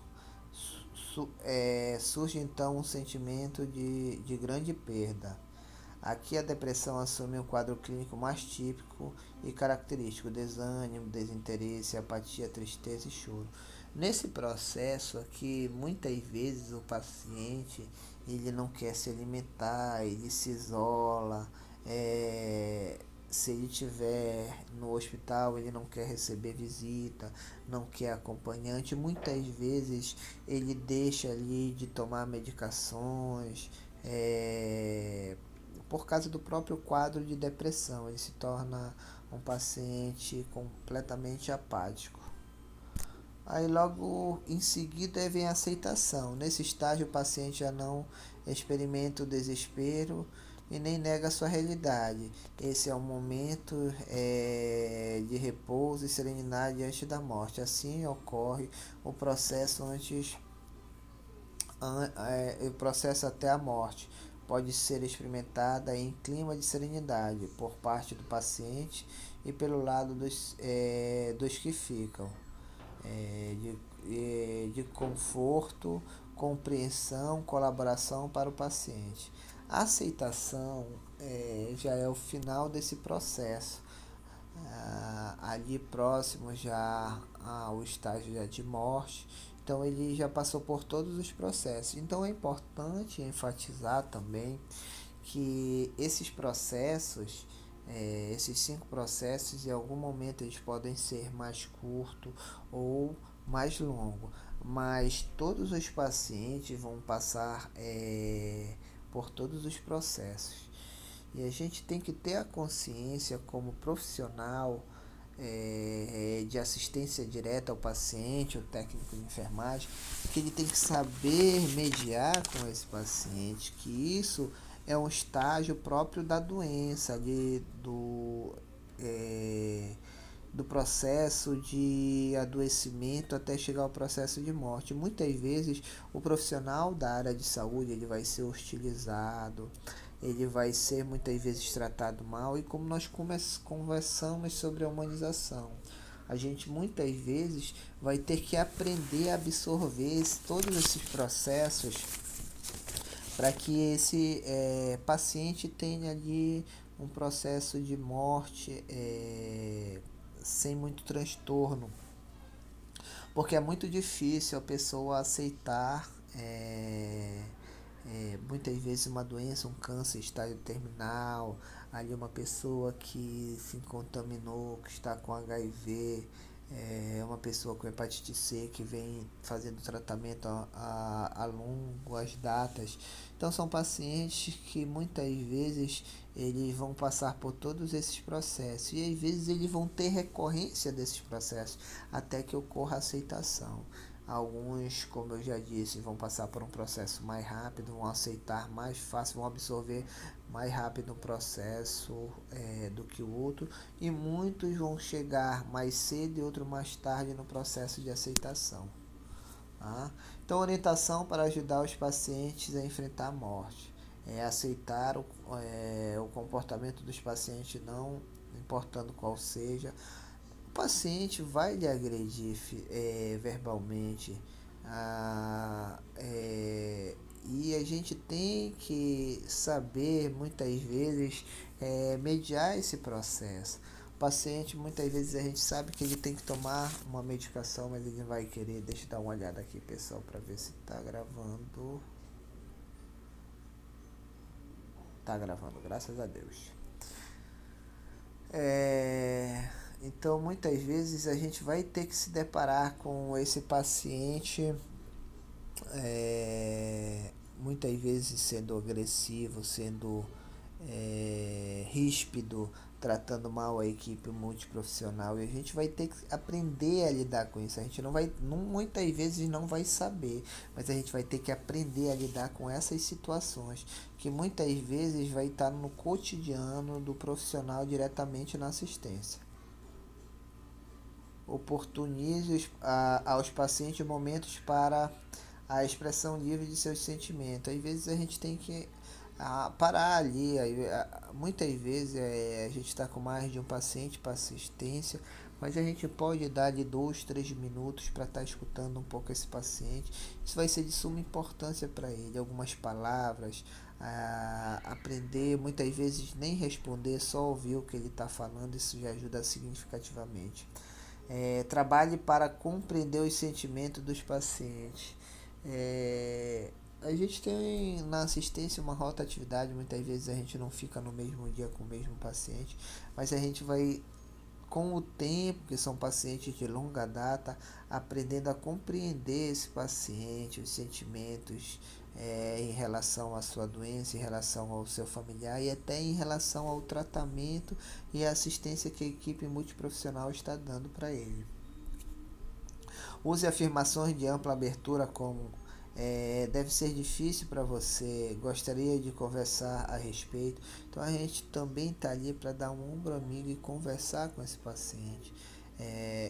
Surge então um sentimento de grande perda. Aqui a depressão assume um quadro clínico mais típico e característico: desânimo, desinteresse, apatia, tristeza e choro. Nesse processo aqui, muitas vezes o paciente ele não quer se alimentar, ele se isola, se ele estiver no hospital, ele não quer receber visita, não quer acompanhante. Muitas vezes ele deixa ali de tomar medicações, por causa do próprio quadro de depressão. Ele se torna um paciente completamente apático. Aí logo em seguida vem a aceitação. Nesse estágio o paciente já não experimenta o desespero e nem nega a sua realidade. Esse é um momento de repouso e serenidade antes da morte. Assim ocorre o processo o processo até a morte. Pode ser experimentada em clima de serenidade por parte do paciente e pelo lado dos que ficam de conforto, compreensão, colaboração para o paciente. A aceitação já é o final desse processo, ali próximo já ao estágio já de morte. Então ele já passou por todos os processos. Então é importante enfatizar também que esses processos, esses 5 processos, em algum momento eles podem ser mais curtos ou mais longo, mas todos os pacientes vão passar por todos os processos. E a gente tem que ter a consciência como profissional de assistência direta ao paciente, o técnico de enfermagem, que ele tem que saber mediar com esse paciente, que isso é um estágio próprio da doença, é, do processo de adoecimento até chegar ao processo de morte. Muitas vezes o profissional da área de saúde ele vai ser hostilizado, ele vai ser muitas vezes tratado mal, e como nós conversamos sobre a humanização, a gente muitas vezes vai ter que aprender a absorver todos esses processos para que esse paciente tenha ali um processo de morte sem muito transtorno, porque é muito difícil a pessoa aceitar muitas vezes uma doença, um câncer estágio terminal, ali uma pessoa que se contaminou, que está com HIV, uma pessoa com hepatite C que vem fazendo tratamento a longas datas. Então são pacientes que muitas vezes eles vão passar por todos esses processos, e às vezes eles vão ter recorrência desses processos até que ocorra a aceitação. Alguns, como eu já disse, vão passar por um processo mais rápido, vão aceitar mais fácil, vão absorver mais rápido o processo do que o outro, e muitos vão chegar mais cedo e outros mais tarde no processo de aceitação. Tá? Então, orientação para ajudar os pacientes a enfrentar a morte é aceitar o comportamento dos pacientes, não importando qual seja. O paciente vai lhe agredir verbalmente, e a gente tem que saber muitas vezes mediar esse processo. O paciente, muitas vezes a gente sabe que ele tem que tomar uma medicação, mas ele vai querer. Deixa eu dar uma olhada aqui, pessoal, para ver se está gravando. Tá gravando, graças a Deus. Então, muitas vezes a gente vai ter que se deparar com esse paciente, muitas vezes sendo agressivo, sendo ríspido, tratando mal a equipe multiprofissional, e a gente vai ter que aprender a lidar com isso. A gente muitas vezes não vai saber, mas a gente vai ter que aprender a lidar com essas situações, que muitas vezes vai estar no cotidiano do profissional diretamente na assistência. Oportunize aos pacientes momentos para a expressão livre de seus sentimentos. Às vezes a gente tem que parar ali. Muitas vezes a gente está com mais de um paciente para assistência, mas a gente pode dar ali 2, 3 minutos para estar escutando um pouco esse paciente. Isso vai ser de suma importância para ele. Algumas palavras, aprender, muitas vezes nem responder, só ouvir o que ele está falando, isso já ajuda significativamente. Trabalhe para compreender os sentimentos dos pacientes. A gente tem na assistência uma rotatividade, muitas vezes a gente não fica no mesmo dia com o mesmo paciente, mas a gente vai, com o tempo, que são pacientes de longa data, aprendendo a compreender esse paciente, os sentimentos em relação à sua doença, em relação ao seu familiar, e até em relação ao tratamento e a assistência que a equipe multiprofissional está dando para ele. Use afirmações de ampla abertura como deve ser difícil para você, gostaria de conversar a respeito. Então a gente também está ali para dar um ombro amigo e conversar com esse paciente.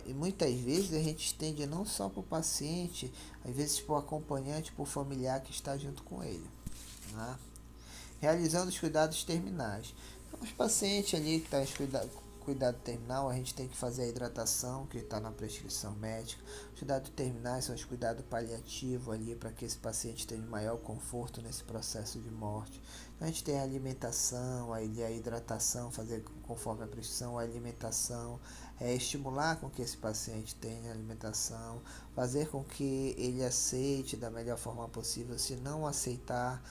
E muitas vezes a gente estende não só para o paciente, às vezes para o acompanhante, para o familiar que está junto com ele. Né? Realizando os cuidados terminais. Então, os pacientes ali que estão em cuidado terminal, a gente tem que fazer a hidratação, que está na prescrição médica. Os cuidados terminais são os cuidados paliativos ali, para que esse paciente tenha maior conforto nesse processo de morte. Então, a gente tem a alimentação, a hidratação, fazer conforme a prescrição, a alimentação, estimular com que esse paciente tenha alimentação, fazer com que ele aceite da melhor forma possível. Se não aceitar,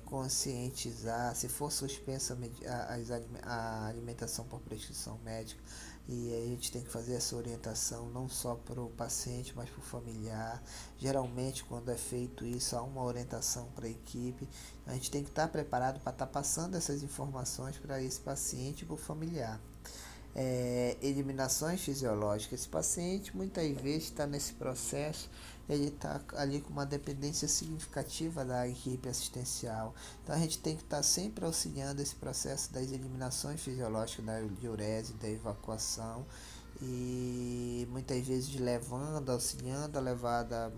conscientizar, se for suspensa a alimentação por prescrição médica, e a gente tem que fazer essa orientação não só para o paciente, mas para o familiar. Geralmente, quando é feito isso, há uma orientação para a equipe. A gente tem que estar preparado para estar passando essas informações para esse paciente e para o familiar. Eliminações fisiológicas. Esse paciente muitas vezes está nesse processo, ele está ali com uma dependência significativa da equipe assistencial. Então a gente tem que estar sempre auxiliando esse processo das eliminações fisiológicas, da diurese, da evacuação, e muitas vezes levando, auxiliando a levada,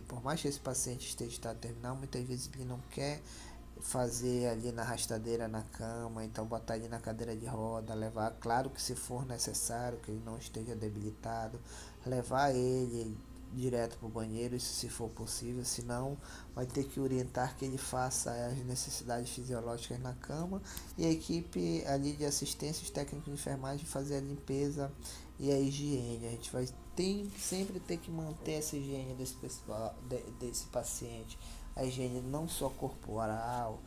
por mais que esse paciente esteja em estado terminal, muitas vezes ele não quer fazer ali na rastadeira na cama, então botar ele na cadeira de roda, levar, claro que se for necessário, que ele não esteja debilitado, levar ele direto para o banheiro, isso se for possível, senão vai ter que orientar que ele faça as necessidades fisiológicas na cama, e a equipe ali de assistência, os técnicos de enfermagem, fazer a limpeza e a higiene. A gente vai sempre ter que manter essa higiene desse paciente, a higiene não só corporal,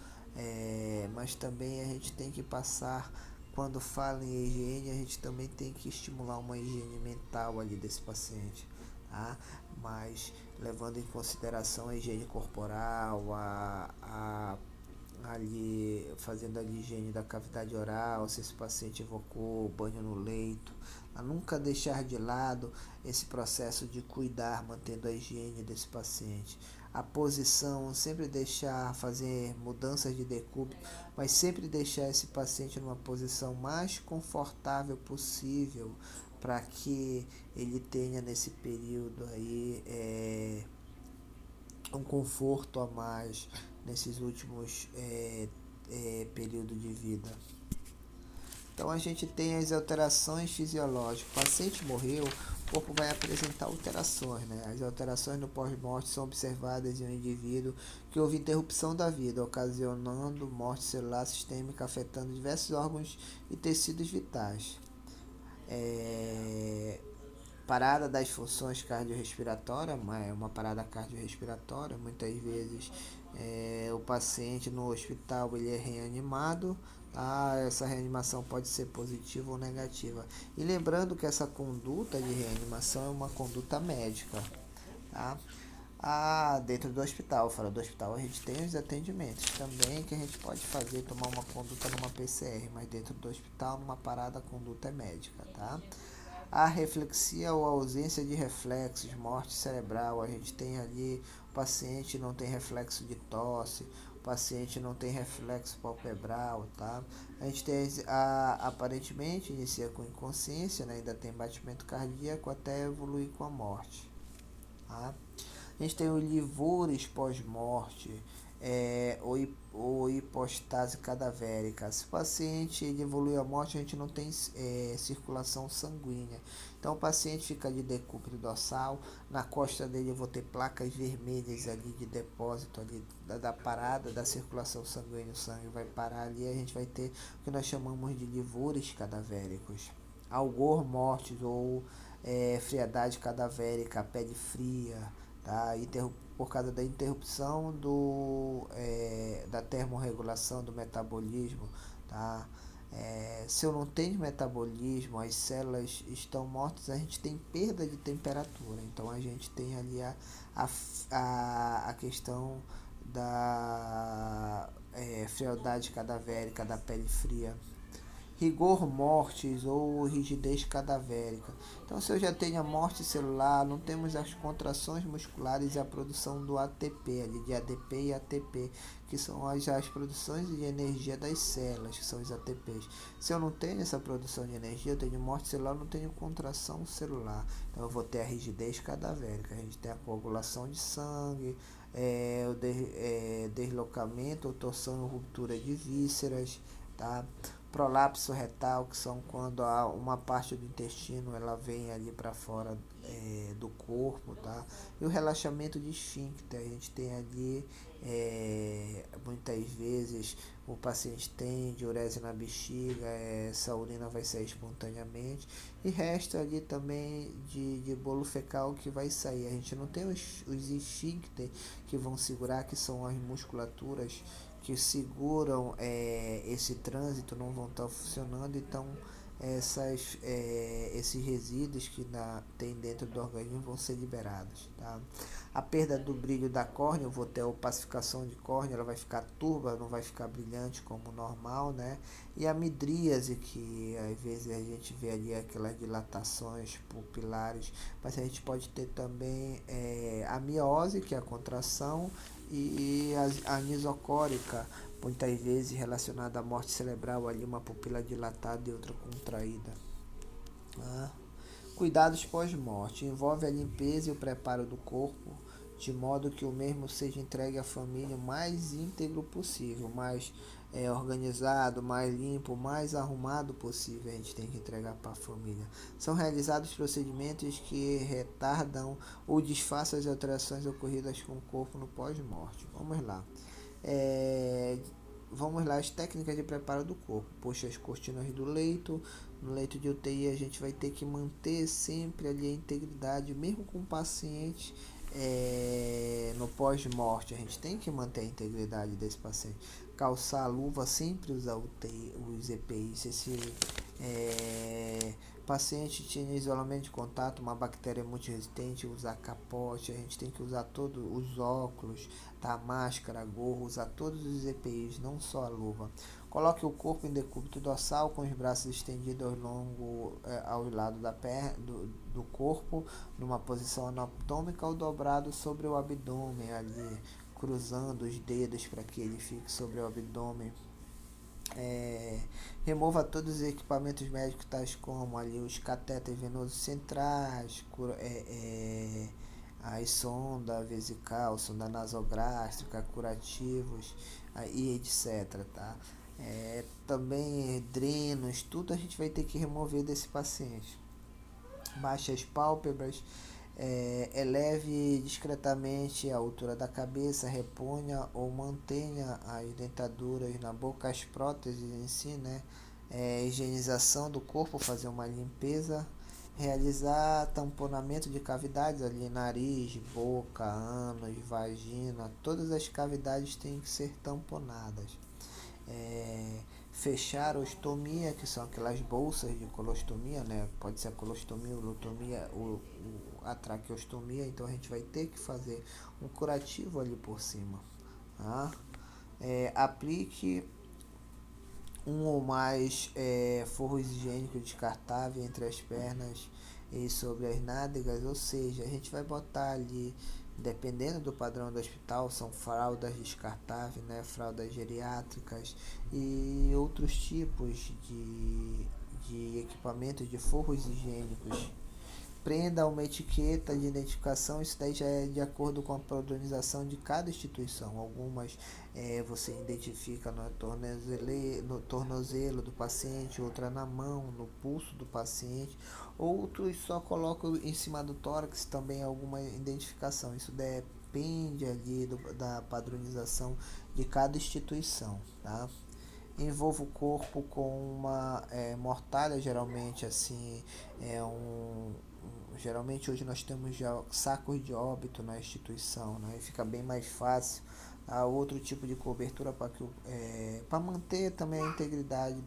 mas também a gente tem que passar, quando fala em higiene, a gente também tem que estimular uma higiene mental ali desse paciente, tá? Mas levando em consideração a higiene corporal, ali fazendo a higiene da cavidade oral, se esse paciente evocou banho no leito, a nunca deixar de lado esse processo de cuidar, mantendo a higiene desse paciente. A posição, sempre deixar, fazer mudanças de decúbito, mas sempre deixar esse paciente numa posição mais confortável possível, para que ele tenha nesse período aí um conforto a mais nesses últimos períodos de vida. Então a gente tem as alterações fisiológicas. O paciente morreu, o corpo vai apresentar alterações, né? As alterações no pós-morte são observadas em um indivíduo que houve interrupção da vida, ocasionando morte celular sistêmica, afetando diversos órgãos e tecidos vitais. Parada das funções cardiorrespiratórias, uma parada cardiorrespiratória, muitas vezes o paciente no hospital ele é reanimado, essa reanimação pode ser positiva ou negativa. E lembrando que essa conduta de reanimação é uma conduta médica, tá? Dentro do hospital, fora do hospital, a gente tem os atendimentos também que a gente pode fazer, tomar uma conduta numa PCR, mas dentro do hospital, numa parada, a conduta é médica, tá? A reflexia ou ausência de reflexos, morte cerebral, a gente tem ali, o paciente não tem reflexo de tosse, o paciente não tem reflexo palpebral, tá? A gente tem, aparentemente, inicia com inconsciência, né? Ainda tem batimento cardíaco até evoluir com a morte, tá? A gente tem o livores pós-morte, ou hipostase cadavérica. Se o paciente ele evolui à morte, a gente não tem circulação sanguínea. Então o paciente fica de decúbito dorsal, na costa dele eu vou ter placas vermelhas ali de depósito ali da parada da circulação sanguínea, o sangue vai parar ali, a gente vai ter o que nós chamamos de livores cadavéricos. Algor mortis ou frialdade cadavérica, pele fria, tá? Por causa da interrupção da termorregulação do metabolismo, tá? Se eu não tenho metabolismo, as células estão mortas, a gente tem perda de temperatura, então a gente tem ali a questão da frialdade cadavérica, da pele fria. Rigor mortis ou rigidez cadavérica. Então, se eu já tenho a morte celular, não temos as contrações musculares e a produção do ATP, ali de ADP e ATP, que são as produções de energia das células, que são os ATPs. Se eu não tenho essa produção de energia, eu tenho morte celular, não tenho contração celular. Então, eu vou ter a rigidez cadavérica. A gente tem a coagulação de sangue, o deslocamento ou torção e ruptura de vísceras, tá? prolapso retal, que são quando uma parte do intestino ela vem ali para fora do corpo, tá? E o relaxamento de esfíncter, a gente tem ali muitas vezes o paciente tem diurese na bexiga, essa urina vai sair espontaneamente e resta ali também de bolo fecal que vai sair. A gente não tem os esfíncter que vão segurar, que são as musculaturas que seguram esse trânsito, não vão estar funcionando, então esses resíduos que tem dentro do organismo vão ser liberados. Tá? A perda do brilho da córnea, eu vou ter a opacificação de córnea, ela vai ficar turva, não vai ficar brilhante como normal, né? E a midríase, que às vezes a gente vê ali aquelas dilatações pupilares, mas a gente pode ter também a miose, que é a contração, e a anisocórica, muitas vezes relacionada à morte cerebral, ali uma pupila dilatada e outra contraída. Ah. Cuidados pós-morte envolve a limpeza e o preparo do corpo, de modo que o mesmo seja entregue à família o mais íntegro possível, mais organizado, mais limpo, mais arrumado possível. A gente tem que entregar para a família. São realizados procedimentos que retardam ou disfarçam as alterações ocorridas com o corpo no pós-morte. Vamos lá. É, Vamos lá, as técnicas de preparo do corpo. Puxa as cortinas do leito. No leito de UTI a gente vai ter que manter sempre ali a integridade, mesmo com o paciente no pós-morte. A gente tem que manter a integridade desse paciente. Calçar a luva, sempre usar os EPIs. Esse paciente tinha isolamento de contato, uma bactéria multiresistente, usar capote, a gente tem que usar todos os óculos, tá? Máscara, gorro, usar todos os EPIs, não só a luva. Coloque o corpo em decúbito dorsal, com os braços estendidos ao longo, ao lado da perna, do corpo, numa posição anatômica ou dobrado sobre o abdômen, ali, cruzando os dedos para que ele fique sobre o abdômen. Remova todos os equipamentos médicos, tais como ali os catéteres venosos centrais, as sonda vesical, sonda nasogástrica, curativos e etc. Tá? Também drenos, tudo a gente vai ter que remover desse paciente. Baixe as pálpebras, eleve discretamente a altura da cabeça, reponha ou mantenha as dentaduras na boca, as próteses em si, né? Higienização do corpo, fazer uma limpeza, realizar tamponamento de cavidades ali, nariz, boca, ânus, vagina, todas as cavidades têm que ser tamponadas. Fechar a ostomia, que são aquelas bolsas de colostomia, né? Pode ser a colostomia, urotomia, a traqueostomia, então a gente vai ter que fazer um curativo ali por cima. Tá? Aplique um ou mais forros higiênicos descartáveis entre as pernas e sobre as nádegas, ou seja, a gente vai botar ali, dependendo do padrão do hospital, são fraldas descartáveis, né, fraldas geriátricas e outros tipos de equipamentos de forros higiênicos. Prenda uma etiqueta de identificação, isso daí já é de acordo com a padronização de cada instituição. Algumas você identifica no tornozelo do paciente, outra na mão, no pulso do paciente, outros só colocam em cima do tórax também alguma identificação. Isso depende ali da padronização de cada instituição, tá? Envolva o corpo com uma mortalha, geralmente assim, geralmente hoje nós temos já sacos de óbito na instituição, né? E fica bem mais fácil. Há outro tipo de cobertura para manter também a integridade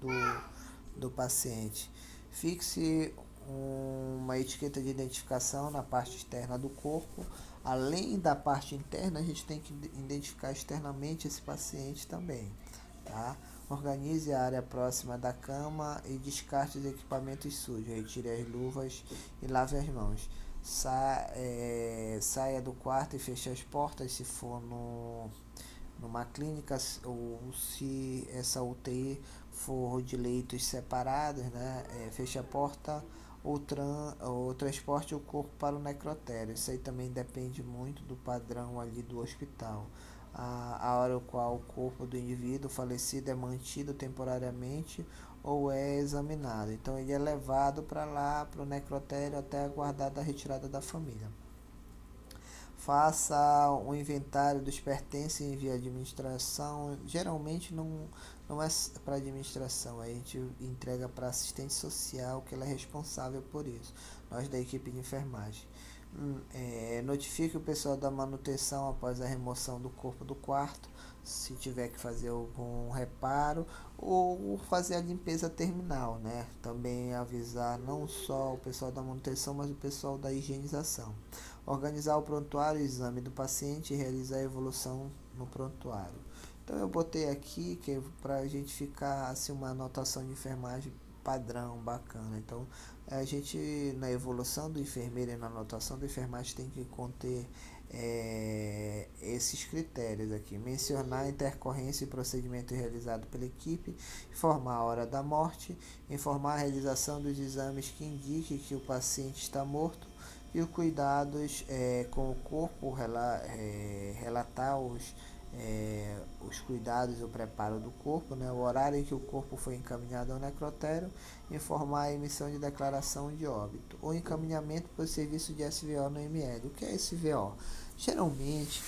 do paciente. Fixe uma etiqueta de identificação na parte externa do corpo. Além da parte interna, a gente tem que identificar externamente esse paciente também. Tá? Organize a área próxima da cama e descarte os equipamentos sujos. Retire as luvas e lave as mãos. Saia do quarto e feche as portas se for numa clínica, ou se essa UTI for de leitos separados, né? Feche a porta ou transporte o corpo para o necrotério. Isso aí também depende muito do padrão ali do hospital. A hora ao qual o corpo do indivíduo falecido é mantido temporariamente ou é examinado. Então ele é levado para lá, para o necrotério, até aguardar a retirada da família. Faça um inventário dos pertences e envie à administração. Geralmente não é para administração, a gente entrega para assistente social, que ela é responsável por isso. Nós da equipe de enfermagem. Notifique o pessoal da manutenção após a remoção do corpo do quarto, se tiver que fazer algum reparo ou fazer a limpeza terminal, né? Também avisar não só o pessoal da manutenção, mas o pessoal da higienização. Organizar o prontuário, o exame do paciente e realizar a evolução no prontuário. Então eu botei aqui que para a gente ficar assim uma anotação de enfermagem padrão, bacana. Então a gente na evolução do enfermeiro e na anotação do enfermagem tem que conter esses critérios aqui: mencionar a intercorrência e procedimento realizado pela equipe, informar a hora da morte, informar a realização dos exames que indique que o paciente está morto e os cuidados com o corpo, relatar os cuidados e o preparo do corpo, né, o horário em que o corpo foi encaminhado ao necrotério, informar a emissão de declaração de óbito, ou encaminhamento para o serviço de SVO no ML. O que é SVO? Geralmente,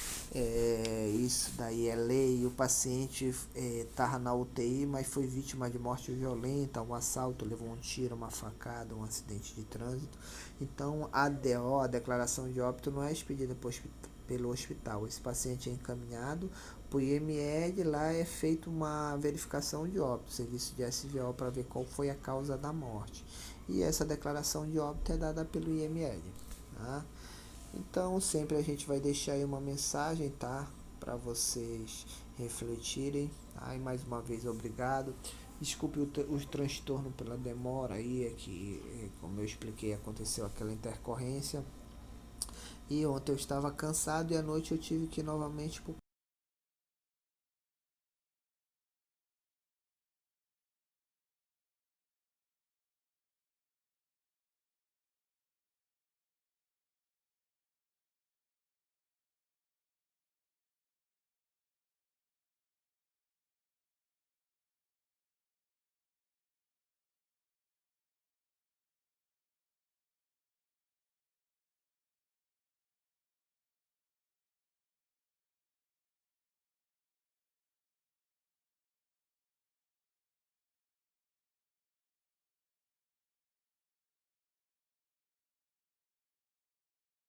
isso daí é lei, o paciente estava na UTI, mas foi vítima de morte violenta, um assalto, levou um tiro, uma facada, um acidente de trânsito. Então, a DO, a declaração de óbito, não é expedida pelo hospital. Esse paciente é encaminhado para o IML, lá é feita uma verificação de óbito, serviço de SVO, para ver qual foi a causa da morte. E essa declaração de óbito é dada pelo IML. Tá? Então, sempre a gente vai deixar aí uma mensagem, tá? Para vocês refletirem. Tá? E mais uma vez, obrigado. Desculpe o transtorno pela demora aí, como eu expliquei, aconteceu aquela intercorrência. E ontem eu estava cansado e à noite eu tive que ir novamente